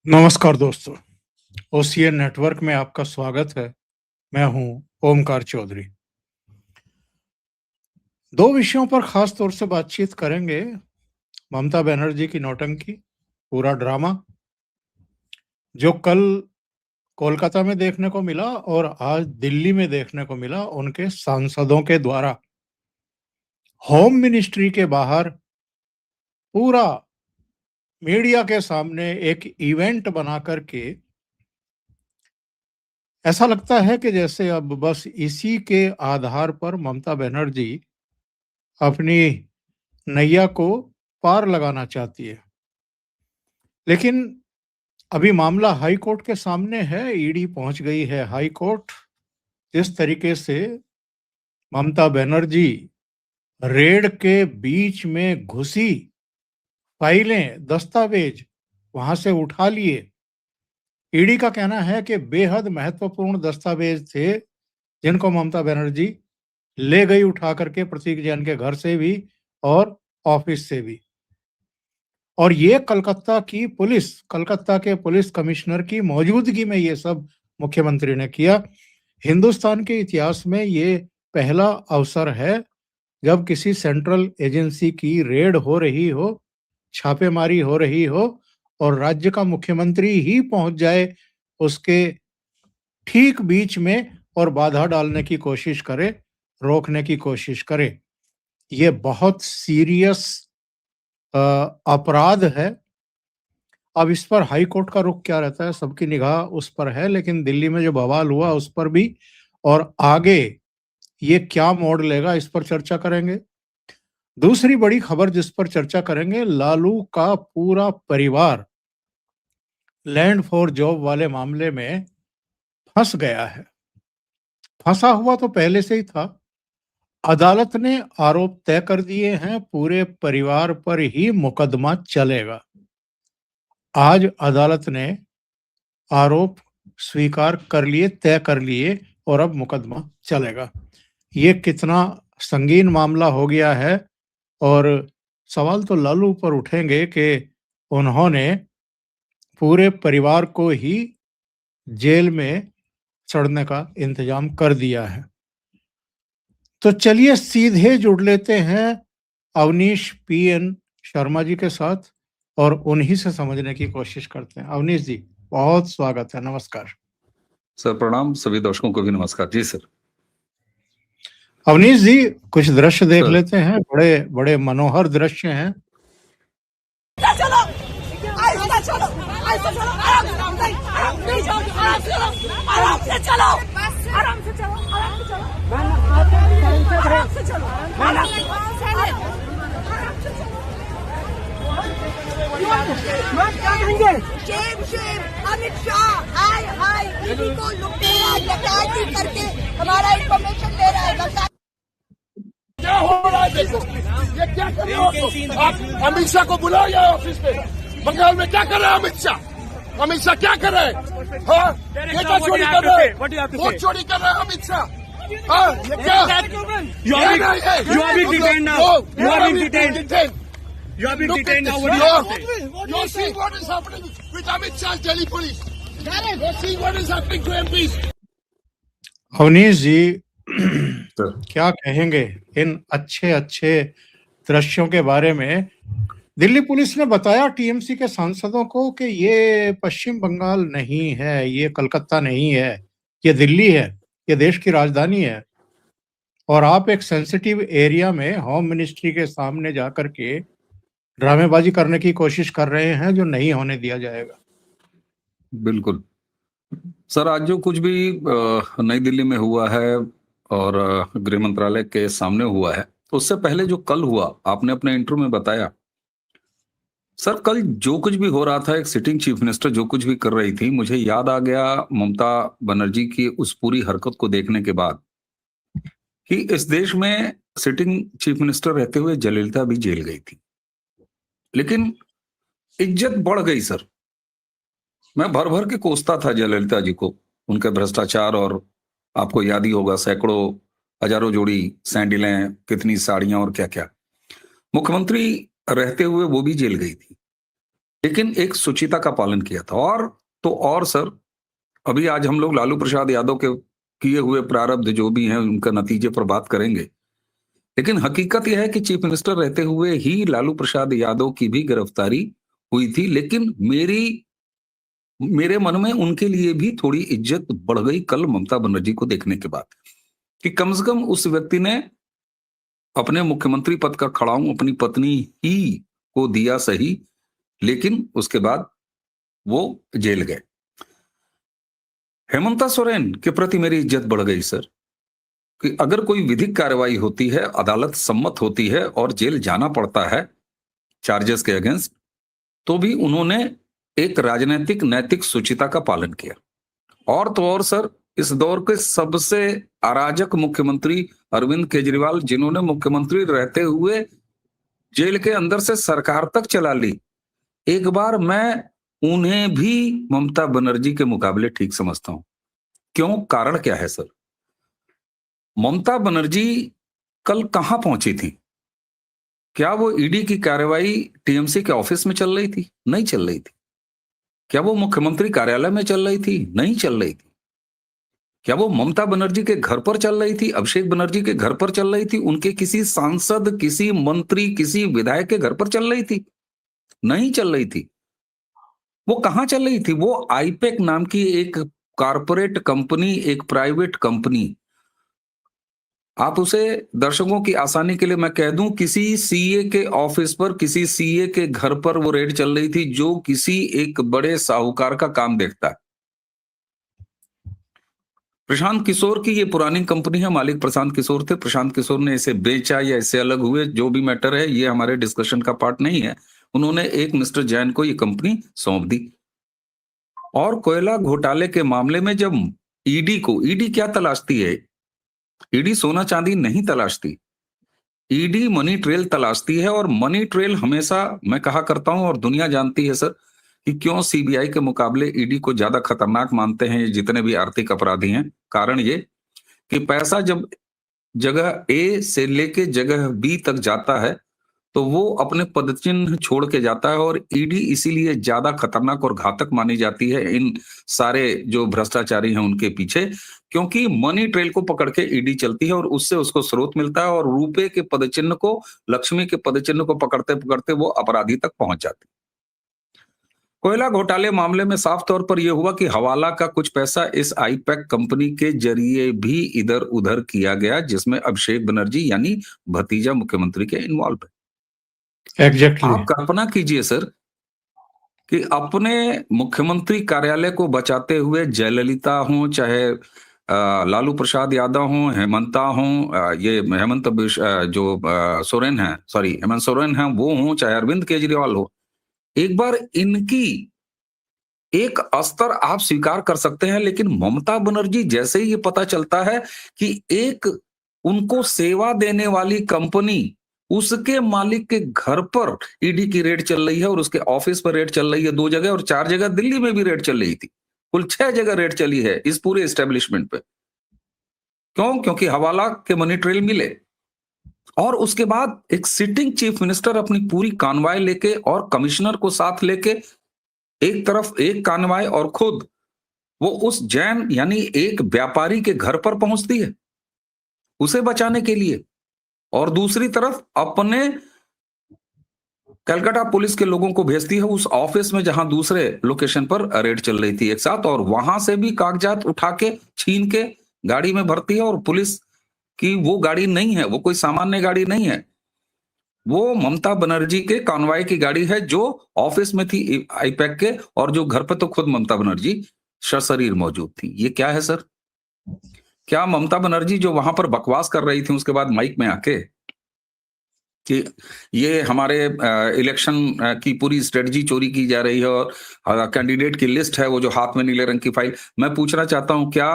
नमस्कार दोस्तों, OCN network में आपका स्वागत है। मैं हूं ओमकार चौधरी। दो विषयों पर खास तौर से बातचीत करेंगे। ममता बनर्जी की नौटंकी, पूरा ड्रामा जो कल कोलकाता में देखने को मिला और आज दिल्ली में देखने को मिला उनके सांसदों के द्वारा होम मिनिस्ट्री के बाहर पूरा मीडिया के सामने एक इवेंट बना करके ऐसा लगता है कि जैसे अब बस इसी के आधार पर ममता बनर्जी अपनी नैया को पार लगाना चाहती है। लेकिन अभी मामला हाई कोर्ट के सामने है, ईडी पहुंच गई है हाई कोर्ट। जिस तरीके से ममता बनर्जी रेड के बीच में घुसी, फाइलें, दस्तावेज वहां से उठा लिए। ईडी का कहना है कि बेहद महत्वपूर्ण दस्तावेज थे जिनको ममता बनर्जी ले गई उठा करके प्रतीक जैन के घर से भी और ऑफिस से भी। और ये कलकत्ता के पुलिस कमिश्नर की मौजूदगी में ये सब मुख्यमंत्री ने किया। हिंदुस्तान के इतिहास में ये पहला अवसर है जब किसी सेंट्रल एजेंसी की रेड हो रही हो, छापेमारी हो रही हो और राज्य का मुख्यमंत्री ही पहुंच जाए उसके ठीक बीच में और बाधा डालने की कोशिश करे, रोकने की कोशिश करे। ये बहुत सीरियस अपराध है। अब इस पर हाई कोर्ट का रुख क्या रहता है, सबकी निगाह उस पर है। लेकिन दिल्ली में जो बवाल हुआ उस पर भी, और आगे ये क्या मोड़ लेगा, इस पर चर्चा करेंगे। दूसरी बड़ी खबर जिस पर चर्चा करेंगे, लालू का पूरा परिवार लैंड फॉर जॉब वाले मामले में फंस गया है। फंसा हुआ तो पहले से ही था। अदालत ने आरोप तय कर दिए हैं, पूरे परिवार पर ही मुकदमा चलेगा। आज अदालत ने आरोप स्वीकार कर लिए, तय कर लिए और अब मुकदमा चलेगा। ये कितना संगीन मामला हो गया है। और सवाल तो लालू पर उठेंगे कि उन्होंने पूरे परिवार को ही जेल में सड़ने का इंतजाम कर दिया है। तो चलिए सीधे जुड़ लेते हैं अवनीश पीएन शर्मा जी के साथ और उन्हीं से समझने की कोशिश करते हैं। अवनीश जी, बहुत स्वागत है। नमस्कार सर। प्रणाम। सभी दर्शकों को भी नमस्कार। जी सर। अवनीश जी, कुछ दृश्य देख लेते हैं। बड़े बड़े मनोहर दृश्य हैं। चलो, ऐसा चलो, ऐसा चलो, आराम से चलो, आराम से चलो, आराम से चलो, आराम से चलो, आराम से चलो। क्या कहेंगे? शेम शेम अमित शाह, हाय हाय, इसी को लुटेरा डकैती करके हमारा इंफॉर्मेशन ले रहा है। क्या हो रहा है? देखो ये क्या कर रहे हो आप? अमित शाह को बुलाओ या ऑफिस में। बंगाल में क्या कर रहे हैं अमित शाह? अमित शाह क्या कर रहे हैं? हाँ, ये क्या चोरी कर रहे हैं? वो चोरी कर रहे हैं अमित शाह। हाँ, ये क्या? You are being detained now. You are being detained. You are being detained now. You are seeing what is happening with Amit Shah, Delhi police. You are seeing what is happening to MPs. Awanish जी, क्या कहेंगे इन अच्छे अच्छे दृश्यों के बारे में? Delhi police ने बताया टीएमसी के सांसदों को कि ये पश्चिम बंगाल नहीं है, ये कलकत्ता नहीं है, ये दिल्ली है, ये देश की राजधानी है। और आप एक सेंसिटिव एरिया में होम मिनिस्ट्री के सामने जाकर के ड्रामेबाजी करने की कोशिश कर रहे हैं जो नहीं होने दिया जाएगा। बिल्कुल सर, आज जो कुछ भी नई दिल्ली में हुआ है और गृह मंत्रालय के सामने हुआ है, उससे पहले जो कल हुआ, आपने अपने इंटरव्यू में बताया सर, कल जो कुछ भी हो रहा था, एक सिटिंग चीफ मिनिस्टर जो कुछ भी कर रही थी, मुझे याद आ गया ममता बनर्जी की उस पूरी हरकत को देखने के बाद कि इस देश में सिटिंग चीफ मिनिस्टर रहते हुए जयललिता भी जेल गई थी, लेकिन इज्जत बढ़ गई सर। मैं भर भर के कोसता था जयललिता जी को, उनके भ्रष्टाचार, और आपको याद ही होगा सैकड़ों हजारों जोड़ी सैंडलें, कितनी साड़ियां और क्या क्या। मुख्यमंत्री रहते हुए वो भी जेल गई थी। लेकिन एक शुचिता का पालन किया था। और सर, अभी आज हम लोग लालू प्रसाद यादव के किए हुए प्रारब्ध जो भी हैं उनका नतीजे पर बात करेंगे, लेकिन हकीकत यह है कि चीफ मिनिस्टर रहते हुए ही लालू प्रसाद यादव की भी गिरफ्तारी हुई थी, लेकिन मेरे मन में उनके लिए भी थोड़ी इज्जत बढ़ गई कल ममता बनर्जी को देखने के बाद, कि कम से कम उस व्यक्ति ने अपने मुख्यमंत्री पद का खड़ाऊ अपनी पत्नी ही को दिया सही, लेकिन उसके बाद वो जेल गए। हेमंता सोरेन के प्रति मेरी इज्जत बढ़ गई सर, कि अगर कोई विधिक कार्रवाई होती है, अदालत सम्मत होती है और जेल जाना पड़ता है चार्जेस के अगेंस्ट, तो भी उन्होंने एक राजनीतिक नैतिक शुचिता का पालन किया। और तो और सर, इस दौर के सबसे अराजक मुख्यमंत्री अरविंद केजरीवाल, जिन्होंने मुख्यमंत्री रहते हुए जेल के अंदर से सरकार तक चला ली, एक बार मैं उन्हें भी ममता बनर्जी के मुकाबले ठीक समझता हूं। क्यों? कारण क्या है सर? ममता बनर्जी कल कहां पहुंची थी? क्या वो ईडी की कार्रवाई टीएमसी के ऑफिस में चल रही थी? नहीं चल रही थी। क्या वो मुख्यमंत्री कार्यालय में चल रही थी? नहीं चल रही थी। क्या वो ममता बनर्जी के घर पर चल रही थी? अभिषेक बनर्जी के घर पर चल रही थी? उनके किसी सांसद, किसी मंत्री, किसी विधायक के घर पर चल रही थी? नहीं चल रही थी। वो कहां चल रही थी? वो आईपेक नाम की एक कॉर्पोरेट कंपनी, एक प्राइवेट कंपनी, आप उसे दर्शकों की आसानी के लिए मैं कह दूं, किसी सीए के ऑफिस पर, किसी सीए के घर पर वो रेड चल रही थी, जो किसी एक बड़े साहूकार का काम देखता है। प्रशांत किशोर की ये पुरानी कंपनी है, मालिक प्रशांत किशोर थे। प्रशांत किशोर ने इसे बेचा या इससे अलग हुए, जो भी मैटर है, ये हमारे डिस्कशन का पार्ट नहीं है। उन्होंने एक मिस्टर जैन को ये कंपनी सौंप दी। और कोयला घोटाले के मामले में जब ईडी क्या तलाशती है? ईडी सोना चांदी नहीं तलाशती, ईडी मनी ट्रेल तलाशती है। और मनी ट्रेल हमेशा, मैं कहा करता हूं और दुनिया जानती है सर, कि क्यों सीबीआई के मुकाबले ईडी को ज्यादा खतरनाक मानते हैं ये जितने भी आर्थिक अपराधी हैं। कारण ये कि पैसा जब जगह ए से लेके जगह बी तक जाता है तो वो अपने पदचिन्ह छोड़ के जाता है, और ईडी इसीलिए ज्यादा खतरनाक और घातक मानी जाती है इन सारे जो भ्रष्टाचारी हैं उनके पीछे, क्योंकि मनी ट्रेल को पकड़ के ईडी चलती है और उससे उसको स्रोत मिलता है, और रुपए के पदचिन्ह को, लक्ष्मी के पदचिन्ह को पकड़ते पकड़ते वो अपराधी तक पहुंच जाती। कोयला घोटाले मामले में साफ तौर पर यह हुआ कि हवाला का कुछ पैसा इस आईपैक कंपनी के जरिए भी इधर उधर किया गया, जिसमें अभिषेक बनर्जी यानी भतीजा मुख्यमंत्री के इन्वॉल्व है। एग्जैक्टली। आप कल्पना कीजिए सर कि अपने मुख्यमंत्री कार्यालय को बचाते हुए जयललिता हो, चाहे लालू प्रसाद यादव हो, हेमंता हो, ये हेमंत सोरेन हैं वो हो, चाहे अरविंद केजरीवाल हो, एक बार इनकी एक स्तर आप स्वीकार कर सकते हैं। लेकिन ममता बनर्जी, जैसे ही ये पता चलता है कि एक उनको सेवा देने वाली कंपनी, उसके मालिक के घर पर ईडी की रेड चल रही है और उसके ऑफिस पर रेड चल रही है 2 जगह, और 4 जगह दिल्ली में भी रेड चल रही थी, कुल 6 जगह रेड चली है इस पूरे एस्टेब्लिशमेंट पे। क्यों? क्योंकि हवाला के मनी ट्रेल मिले। और उसके बाद एक सिटिंग चीफ मिनिस्टर अपनी पूरी कानवाय लेके और कमिश्नर को साथ लेके, एक तरफ एक कानवाय और खुद वो उस जैन यानी एक व्यापारी के घर पर पहुंचती है उसे बचाने के लिए, और दूसरी तरफ अपने कलकत्ता पुलिस के लोगों को भेजती है उस ऑफिस में जहां दूसरे लोकेशन पर रेड चल रही थी एक साथ, और वहां से भी कागजात उठा के छीन के गाड़ी में भरती है। और पुलिस की वो गाड़ी नहीं है, वो कोई सामान्य गाड़ी नहीं है, वो ममता बनर्जी के कॉन्वॉय की गाड़ी है जो ऑफिस में थी आईपैक के, और जो घर पर तो खुद ममता बनर्जी सशरीर मौजूद थी। ये क्या है सर? क्या ममता बनर्जी जो वहां पर बकवास कर रही थी उसके बाद माइक में आके कि ये हमारे इलेक्शन की पूरी स्ट्रेटजी चोरी की जा रही है और कैंडिडेट की लिस्ट है वो जो हाथ में नीले रंग की फाइल, मैं पूछना चाहता हूं क्या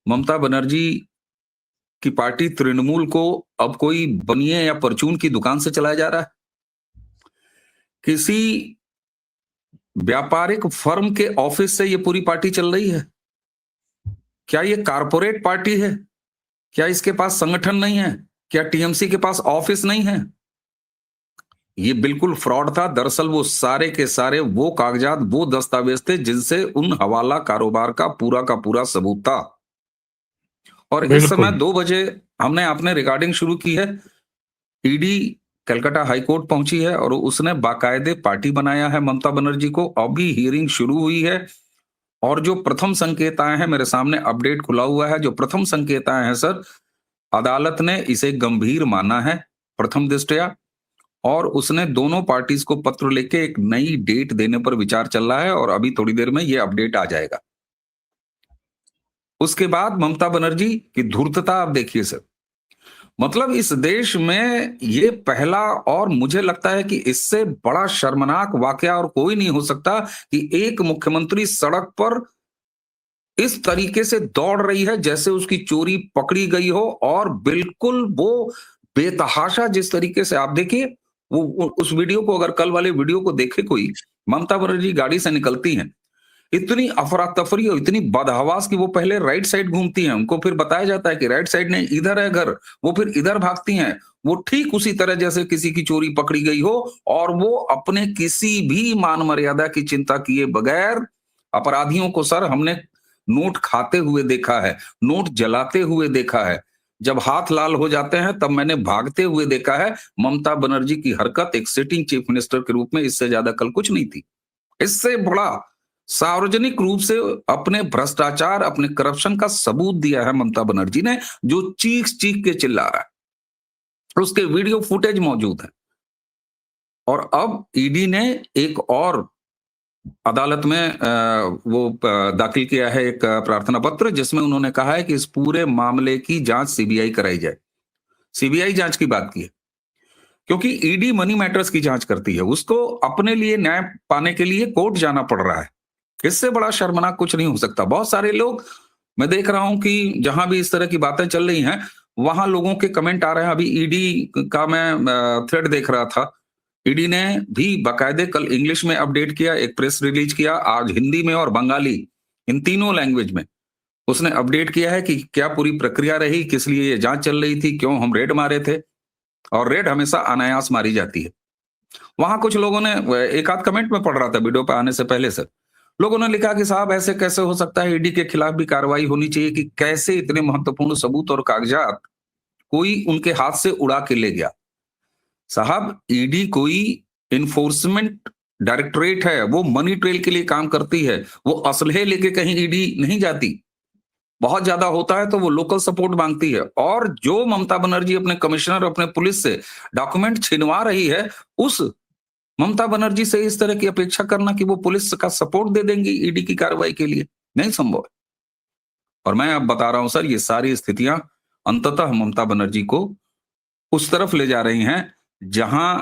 ममता बनर्जी की पार्टी तृणमूल को अब कोई बनिए या परचून की दुकान से चलाया जा रहा है? किसी व्यापारिक फर्म के ऑफिस से ये पूरी पार्टी चल रही है? क्या ये कारपोरेट पार्टी है? क्या इसके पास संगठन नहीं है? क्या टीएमसी के पास ऑफिस नहीं है? ये बिल्कुल फ्रॉड था। दरअसल वो सारे के सारे वो कागजात, वो दस्तावेज थे जिनसे उन हवाला कारोबार का पूरा सबूत था। और इस समय बिल्कुल 2 बजे हमने आपने रिकॉर्डिंग शुरू की है। ईडी कलकत्ता हाई कोर्ट पहुंची है और उसने बाकायदे पार्टी बनाया है ममता बनर्जी को। अभी हियरिंग शुरू हुई है और जो प्रथम संकेत आए हैं, मेरे सामने अपडेट खुला हुआ है, जो प्रथम संकेत आए हैं सर, अदालत ने इसे गंभीर माना है प्रथम दृष्टया, और उसने दोनों पार्टीज को पत्र लेके एक नई डेट देने पर विचार चल रहा है और अभी थोड़ी देर में ये अपडेट आ जाएगा। उसके बाद ममता बनर्जी की धूर्तता आप देखिए सर। मतलब इस देश में ये पहला और मुझे लगता है कि इससे बड़ा शर्मनाक वाकया और कोई नहीं हो सकता कि एक मुख्यमंत्री सड़क पर इस तरीके से दौड़ रही है जैसे उसकी चोरी पकड़ी गई हो, और बिल्कुल वो बेतहाशा जिस तरीके से आप देखिए वो उस वीडियो को, अगर कल वाले वीडियो को देखे कोई, ममता बनर्जी गाड़ी से निकलती हैं, इतनी अफरा तफरी और इतनी बदहवास कि वो पहले राइट साइड घूमती हैं, उनको फिर बताया जाता है कि राइट साइड नहीं इधर है घर, वो फिर इधर भागती हैं। वो ठीक उसी तरह जैसे किसी की चोरी पकड़ी गई हो, और वो अपने किसी भी मान मर्यादा की चिंता किए बगैर अपराधियों को सर हमने नोट खाते हुए देखा है, नोट जलाते हुए देखा है। जब हाथ लाल हो जाते हैं तब मैंने भागते हुए देखा है। ममता बनर्जी की हरकत एक सिटिंग चीफ मिनिस्टर के रूप में इससे ज्यादा कल कुछ नहीं थी। इससे बड़ा सार्वजनिक रूप से अपने भ्रष्टाचार, अपने करप्शन का सबूत दिया है ममता बनर्जी ने, जो चीख चीख के चिल्ला रहा है। उसके वीडियो फुटेज मौजूद है। और अब ईडी ने एक और अदालत में दाखिल किया है एक प्रार्थना पत्र, जिसमें उन्होंने कहा है कि इस पूरे मामले की जांच सीबीआई कराई जाए। सीबीआई जांच की बात की है क्योंकि ईडी मनी मैटर्स की जांच करती है, उसको अपने लिए न्याय पाने के लिए कोर्ट जाना पड़ रहा है। इससे बड़ा शर्मनाक कुछ नहीं हो सकता। बहुत सारे लोग, मैं देख रहा हूं कि जहां भी इस तरह की बातें चल रही हैं वहां लोगों के कमेंट आ रहे हैं। अभी ईडी का मैं थ्रेड देख रहा था, ईडी ने भी बाकायदे कल इंग्लिश में अपडेट किया, एक प्रेस रिलीज किया, आज हिंदी में और बंगाली, इन तीनों लैंग्वेज में उसने अपडेट किया है कि क्या पूरी प्रक्रिया रही, किस लिए ये जांच चल रही थी, क्यों हम रेड मारे थे, और रेड हमेशा अनायास मारी जाती है। वहां कुछ लोगों ने, एक आध कमेंट में पढ़ रहा था वीडियो पे आने से पहले सर, लोगों ने लिखा कि साहब ऐसे कैसे हो सकता है, ईडी के खिलाफ भी कार्रवाई होनी चाहिए कि कैसे इतने महत्वपूर्ण सबूत और कागजात कोई उनके हाथ से उड़ा के ले गया। साहब ईडी कोई इन्फोर्समेंट डायरेक्टरेट है, वो मनी ट्रेल के लिए काम करती है, वो असलहे लेके कहीं ईडी नहीं जाती। बहुत ज्यादा होता है तो वो लोकल सपोर्ट मांगती है, और जो ममता बनर्जी अपने कमिश्नर, अपने पुलिस से डॉक्यूमेंट छिनवा रही है, उस ममता बनर्जी से इस तरह की अपेक्षा करना कि वो पुलिस का सपोर्ट दे देंगी ईडी की कार्रवाई के लिए, नहीं संभव है। और मैं अब बता रहा हूं सर, ये सारी स्थितियां अंततः ममता बनर्जी को उस तरफ ले जा रही हैं जहां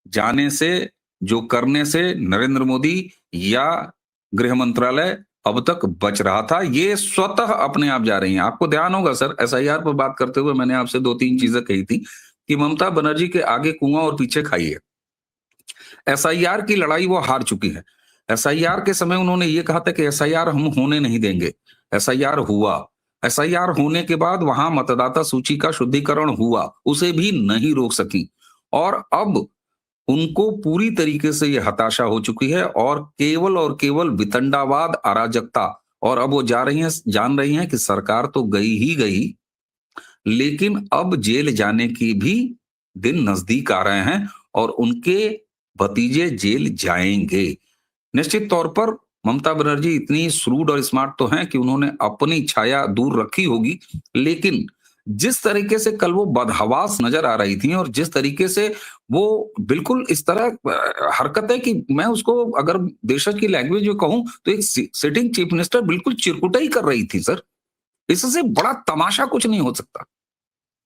जाने से, जो करने से नरेंद्र मोदी या गृह मंत्रालय अब तक बच रहा था, ये स्वतः अपने आप जा रही हैं। आपको ध्यान होगा सर, एसआईआर पर बात करते हुए मैंने आपसे 2-3 चीजें कही थी कि ममता बनर्जी के आगे कुआं और पीछे खाई है। एसआईआर की लड़ाई वो हार चुकी है। एसआईआर के समय उन्होंने ये कहा था कि एसआईआर हम होने नहीं देंगे। एसआईआर हुआ। एसआईआर होने के बाद वहां मतदाता सूची का शुद्धिकरण हुआ, उसे भी नहीं रोक सकी, और अब उनको पूरी तरीके से ये हताशा हो चुकी है और केवल वितंडावाद, अराजकता, और अब वो जान रही हैं कि सरकार तो गई ही गई, लेकिन अब जेल जाने की भी दिन नजदीक आ रहे हैं और उनके भतीजे जेल जाएंगे। निश्चित तौर पर ममता बनर्जी इतनी श्रूड और स्मार्ट तो हैं कि उन्होंने अपनी छाया दूर रखी होगी, लेकिन जिस तरीके से कल वो बदहवास नजर आ रही थी और जिस तरीके से वो बिल्कुल इस तरह हरकत है कि मैं उसको अगर देशज की लैंग्वेज में कहूं तो एक सिटिंग चीफ मिनिस्टर बिल्कुल चिरकुटा ही कर रही थी सर। इससे बड़ा तमाशा कुछ नहीं हो सकता।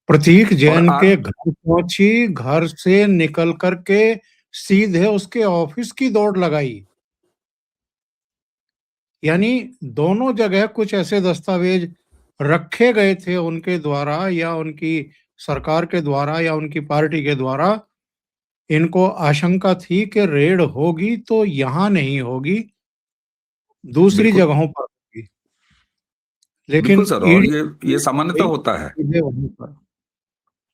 प्रतीक जैन और के घर पहुंची, घर से निकल करके सीधे उसके ऑफिस की दौड़ लगाई। यानी दोनों जगह कुछ ऐसे दस्तावेज रखे गए थे उनके द्वारा या उनकी सरकार के द्वारा या उनकी पार्टी के द्वारा। इनको आशंका थी कि रेड होगी तो यहाँ नहीं होगी, दूसरी बिल्कुल जगहों पर होगी, लेकिन बिल्कुल सर, और ईडी ये सामान्यतः होता है। सीधे वहीं पर।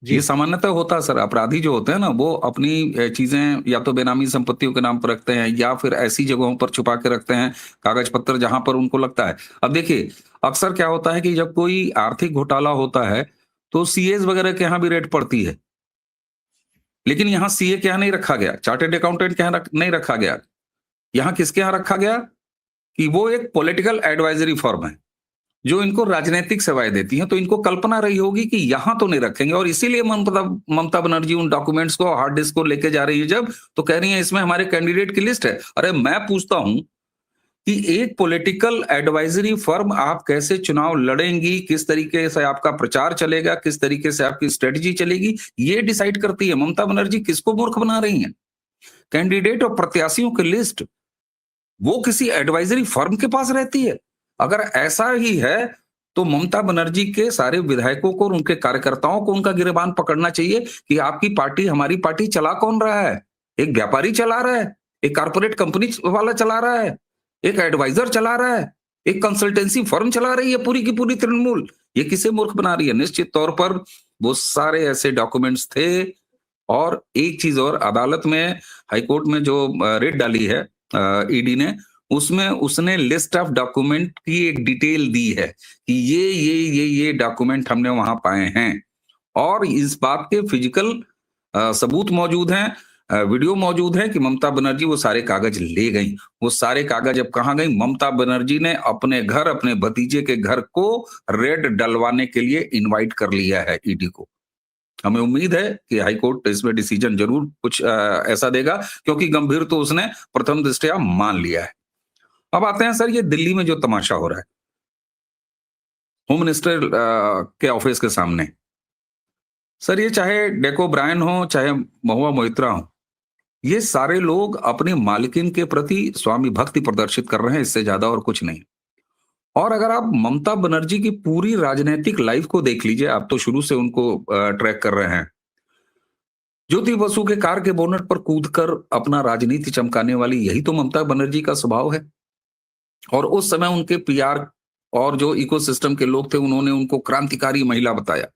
जी। ये सामान्यतः होता है सर। अपराधी जो होते हैं ना, वो अपनी चीजें या तो बेनामी संपत्तियों के नाम पर रखते हैं या फिर ऐसी जगहों पर छुपा के रखते हैं कागज पत्र जहां पर उनको लगता है। अब देखिए, अक्सर क्या होता है कि जब कोई आर्थिक घोटाला होता है तो सीएस वगैरह के यहाँ भी रेड पड़ती है, लेकिन यहाँ सीए के यहाँ नहीं रखा गया, चार्टेड अकाउंटेंट के यहाँ नहीं रखा गया। यहाँ किसके यहाँ रखा गया कि वो एक पॉलिटिकल एडवाइजरी फर्म है जो इनको राजनीतिक सेवाएं देती हैं, तो इनको कल्पना रही होगी कि यहां तो नहीं रखेंगे, और इसीलिए ममता बनर्जी उन डॉक्यूमेंट्स को, हार्ड डिस्क को लेके जा रही है जब, तो कह रही है इसमें हमारे कैंडिडेट की लिस्ट है। अरे मैं पूछता हूं कि एक पॉलिटिकल एडवाइजरी फर्म, आप कैसे चुनाव लड़ेंगी, किस तरीके से आपका प्रचार चलेगा, किस तरीके से आपकी स्ट्रेटजी चलेगी, ये डिसाइड करती है। ममता बनर्जी किसको मूर्ख बना रही है? कैंडिडेट और प्रत्याशियों की लिस्ट वो किसी एडवाइजरी फर्म के पास रहती है। अगर ऐसा ही है तो ममता बनर्जी के सारे विधायकों को और उनके कार्यकर्ताओं को उनका गिरेबान पकड़ना चाहिए कि आपकी पार्टी, हमारी पार्टी चला कौन रहा है? एक व्यापारी चला रहा है, एक कारपोरेट कंपनी वाला चला रहा है, एक एडवाइजर चला रहा है, एक कंसल्टेंसी फर्म चला रही है पूरी की पूरी तृणमूल। ये किसे मूर्ख बना रही है? निश्चित तौर पर वो सारे ऐसे डॉक्यूमेंट्स थे। और एक चीज और, अदालत में, हाईकोर्ट में जो रेड डाली है ईडी ने, उसमें उसने लिस्ट ऑफ डॉक्यूमेंट की एक डिटेल दी है कि ये डॉक्यूमेंट हमने वहां पाए हैं, और इस बात के फिजिकल सबूत मौजूद हैं, वीडियो मौजूद है कि ममता बनर्जी वो सारे कागज ले गई। वो सारे कागज अब कहां गई? ममता बनर्जी ने अपने घर, अपने भतीजे के घर को रेड डलवाने के लिए इनवाइट कर लिया है ईडी को। हमें उम्मीद है कि हाईकोर्ट इसमें डिसीजन जरूर कुछ ऐसा देगा, क्योंकि गंभीर तो उसने प्रथम दृष्टया मान लिया है। अब आते हैं सर, ये दिल्ली में जो तमाशा हो रहा है होम मिनिस्टर के ऑफिस के सामने, सर ये चाहे डेको ब्रायन हो, चाहे महुआ मोइत्रा हो, ये सारे लोग अपनी मालकिन के प्रति स्वामी भक्ति प्रदर्शित कर रहे हैं, इससे ज्यादा और कुछ नहीं। और अगर आप ममता बनर्जी की पूरी राजनीतिक लाइफ को देख लीजिए, आप तो शुरू से उनको ट्रैक कर रहे हैं। ज्योति बसु के कार के बोनट पर कूदकर अपना राजनीति चमकाने वाली, यही तो ममता बनर्जी का स्वभाव है। और उस समय उनके पीआर और जो इकोसिस्टम के लोग थे, उन्होंने उनको क्रांतिकारी महिला बताया,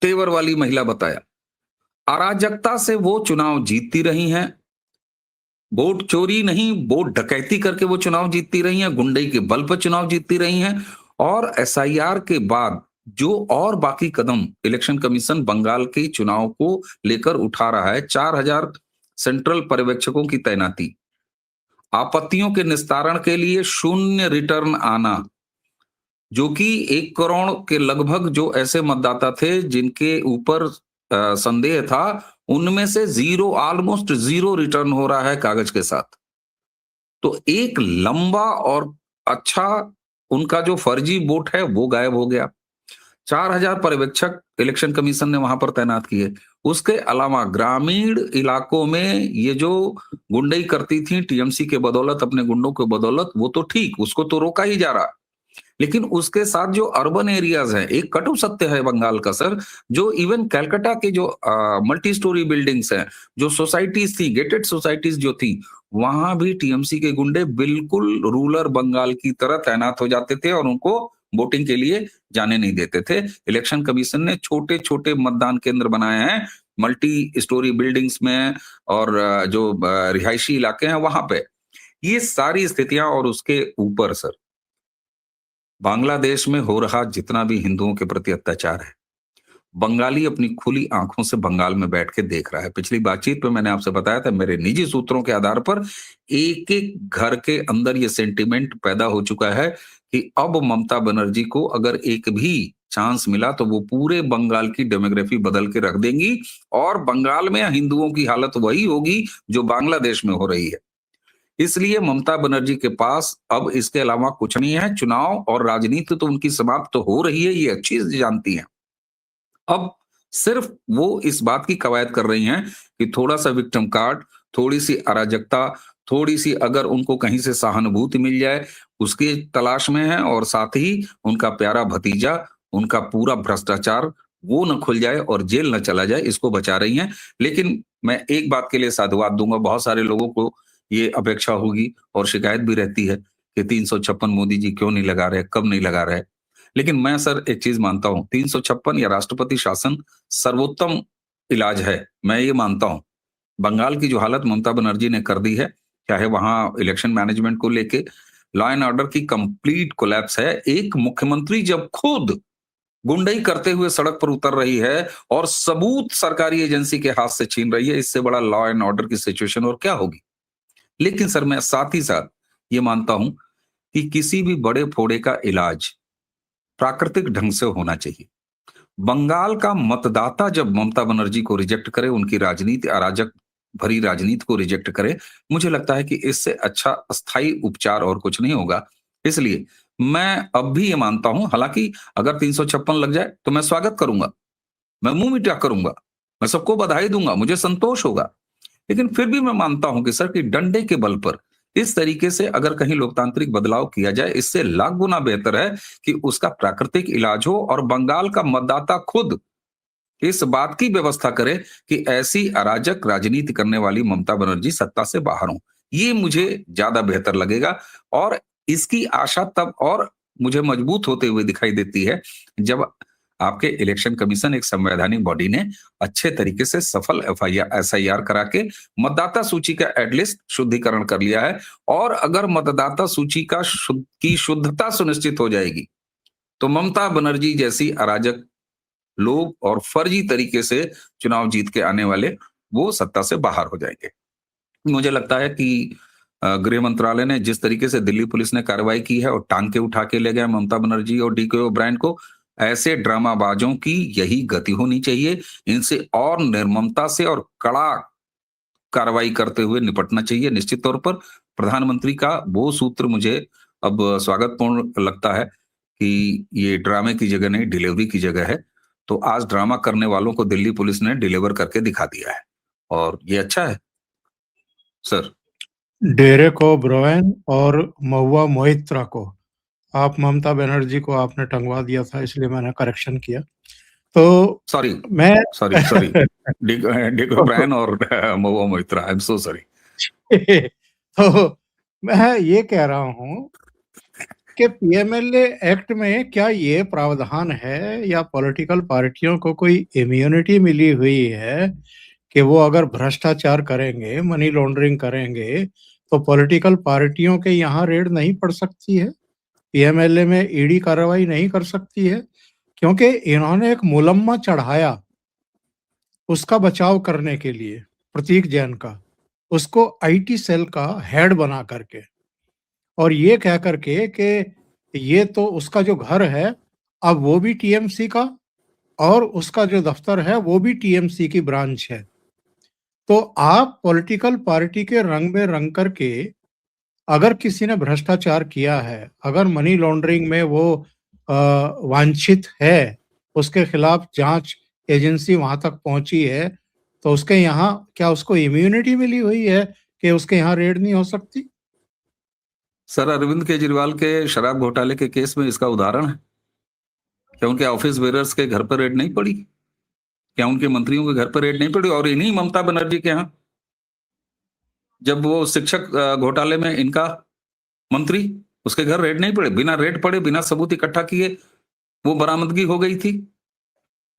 तेवर वाली महिला बताया। अराजकता से वो चुनाव जीतती रही हैं, वोट चोरी नहीं, वोट डकैती करके वो चुनाव जीतती रही हैं, गुंडई के बल पर चुनाव जीतती रही हैं। और एसआईआर के बाद जो और बाकी कदम इलेक्शन कमीशन बंगाल के चुनाव को लेकर उठा रहा है, 4000 सेंट्रल पर्यवेक्षकों की तैनाती, आपत्तियों के निस्तारण के लिए शून्य रिटर्न आना, जो कि 1 करोड़ के लगभग जो ऐसे मतदाता थे जिनके ऊपर संदेह था, उनमें से ऑलमोस्ट जीरो रिटर्न हो रहा है कागज के साथ। तो एक लंबा और अच्छा उनका जो फर्जी वोट है वो गायब हो गया। 4000 पर्यवेक्षक इलेक्शन कमीशन ने वहां पर तैनात किए। उसके अलावा ग्रामीण इलाकों में ये जो गुंडई करती थी टीएमसी के बदौलत, अपने गुंडों के बदौलत, वो तो ठीक, उसको तो रोका ही जा रहा, लेकिन उसके साथ जो अर्बन एरियाज हैं, एक कटु सत्य है बंगाल का सर, जो इवन कलकत्ता के जो मल्टी स्टोरी बिल्डिंग्स हैं, जो सोसाइटीज थी, गेटेड सोसाइटीज जो थी, वहां भी टीएमसी के गुंडे बिल्कुल रूरल बंगाल की तरह तैनात हो जाते थे और उनको वोटिंग के लिए जाने नहीं देते थे। इलेक्शन कमीशन ने छोटे छोटे मतदान केंद्र बनाए हैं मल्टी स्टोरी बिल्डिंग्स में, और जो रिहायशी इलाके हैं वहां पे। ये सारी स्थितियां, और उसके ऊपर सर बांग्लादेश में हो रहा जितना भी हिंदुओं के प्रति अत्याचार है, बंगाली अपनी खुली आंखों से बंगाल में बैठ के देख रहा है। पिछली बातचीत पे मैंने आपसे बताया था, मेरे निजी सूत्रों के आधार पर एक एक घर के अंदर ये सेंटिमेंट पैदा हो चुका है कि अब ममता बनर्जी को अगर एक भी चांस मिला तो वो पूरे बंगाल की डेमोग्राफी बदल के रख देंगी, और बंगाल में हिंदुओं की हालत वही होगी जो बांग्लादेश में हो रही है। इसलिए ममता बनर्जी के पास अब इसके अलावा कुछ नहीं है। चुनाव और राजनीति तो उनकी समाप्त तो हो रही है, ये अच्छी जानती हैं। अब सिर्फ वो इस बात की कवायद कर रही हैं कि थोड़ा सा विक्टिम कार्ड, थोड़ी सी अराजकता, थोड़ी सी अगर उनको कहीं से सहानुभूति मिल जाए, उसकी तलाश में है, और साथ ही उनका प्यारा भतीजा, उनका पूरा भ्रष्टाचार वो न खुल जाए और जेल न चला जाए, इसको बचा रही हैं। लेकिन मैं एक बात के लिए साधुवाद दूंगा, बहुत सारे लोगों को ये अपेक्षा होगी और शिकायत भी रहती है कि 356 मोदी जी क्यों नहीं लगा रहे, कब नहीं लगा रहे। लेकिन मैं सर एक चीज मानता हूं, 356 या राष्ट्रपति शासन सर्वोत्तम इलाज है, मैं ये मानता हूं। बंगाल की जो हालत ममता बनर्जी ने कर दी है, चाहे वहां इलेक्शन मैनेजमेंट को लेके लॉ एंड ऑर्डर की कंप्लीट कोलैप्स है। एक मुख्यमंत्री जब खुद गुंडई करते हुए सड़क पर उतर रही है और सबूत सरकारी एजेंसी के हाथ से छीन रही है, इससे बड़ा लॉ एंड ऑर्डर की सिचुएशन और क्या होगी। लेकिन सर मैं साथ ही साथ ये मानता हूं कि किसी भी बड़े फोड़े का इलाज प्राकृतिक ढंग से होना चाहिए। बंगाल का मतदाता जब ममता बनर्जी को रिजेक्ट करे, उनकी राजनीति, अराजक भरी राजनीति को रिजेक्ट करे, मुझे लगता है कि इससे अच्छा अस्थायी उपचार और कुछ नहीं होगा। इसलिए मैं अब भी ये मानता हूं, हालांकि अगर 356 लग जाए तो मैं स्वागत करूंगा, मैं मुंह मीठा करूंगा, मैं सबको बधाई दूंगा, मुझे संतोष होगा। लेकिन फिर भी मैं मानता हूं कि सर कि डंडे के बल पर इस तरीके से अगर कहीं लोकतांत्रिक बदलाव किया जाए, इससे लाख गुना बेहतर है कि उसका प्राकृतिक इलाज हो और बंगाल का मतदाता खुद इस बात की व्यवस्था करे कि ऐसी अराजक राजनीति करने वाली ममता बनर्जी सत्ता से बाहर हो। ये मुझे ज्यादा बेहतर लगेगा और इसकी आशा तब और मुझे मजबूत होते हुए दिखाई देती है जब आपके इलेक्शन कमीशन, एक संवैधानिक बॉडी ने अच्छे तरीके से सफल SIR करा के मतदाता सूची का एटलीस्ट शुद्धिकरण कर लिया है। और अगर मतदाता सूची की शुद्धता सुनिश्चित हो जाएगी तो ममता बनर्जी जैसी अराजक लोग और फर्जी तरीके से चुनाव जीत के आने वाले वो सत्ता से बाहर हो जाएंगे। मुझे लगता है कि गृह मंत्रालय ने जिस तरीके से दिल्ली पुलिस ने कार्रवाई की है और टांग के उठा के ले गए ममता बनर्जी और DK ओब्रायन को, ऐसे ड्रामाबाजों की यही गति होनी चाहिए। इनसे और निर्ममता से और कड़ा कार्रवाई करते हुए निपटना चाहिए। निश्चित तौर पर प्रधानमंत्री का वो सूत्र मुझे अब स्वागतपूर्ण लगता है कि ये ड्रामे की जगह नहीं, डिलीवरी की जगह है। तो आज ड्रामा करने वालों को दिल्ली पुलिस ने डिलीवर करके दिखा दिया है और ये अच्छा है सर। डेरेक ओब्रायन और महुआ मोइत्रा को आप ममता बनर्जी को आपने टंगवा दिया था, इसलिए मैंने करेक्शन किया। तो सॉरी डिक ओब्रायन और Mahua Moitra, I am so sorry. तो मैं ये कह रहा हूं कि PMLA एक्ट में क्या ये प्रावधान है या पॉलिटिकल पार्टियों को कोई इम्यूनिटी मिली हुई है कि वो अगर भ्रष्टाचार करेंगे, मनी लॉन्ड्रिंग करेंगे, तो पॉलिटिकल पार्टियों के यहाँ रेड नहीं पड़ सकती है, PMLA में ED कार्रवाई नहीं कर सकती है? क्योंकि इन्होंने एक मुलम्मा चढ़ाया उसका बचाव करने के लिए, प्रतीक जैन का, उसको IT सेल का हेड बना करके, और ये कह करके कि ये तो उसका जो घर है अब वो भी TMC का और उसका जो दफ्तर है वो भी TMC की ब्रांच है। तो आप पॉलिटिकल पार्टी के रंग में रंग करके अगर किसी ने भ्रष्टाचार किया है, अगर मनी लॉन्ड्रिंग में वो वांछित है, उसके खिलाफ जांच एजेंसी वहां तक पहुंची है, तो उसके यहाँ क्या उसको इम्यूनिटी मिली हुई है कि उसके यहाँ रेड नहीं हो सकती? सर अरविंद केजरीवाल के शराब घोटाले के केस में इसका उदाहरण है। क्या उनके ऑफिस बेरर्स के घर पर रेड नहीं पड़ी? क्या उनके मंत्रियों के घर पर रेड नहीं पड़ी? और इन्हीं ममता बनर्जी के यहाँ जब वो शिक्षक घोटाले में इनका मंत्री, उसके घर रेड नहीं पड़े? बिना रेड पड़े, बिना सबूत इकट्ठा किए वो बरामदगी हो गई थी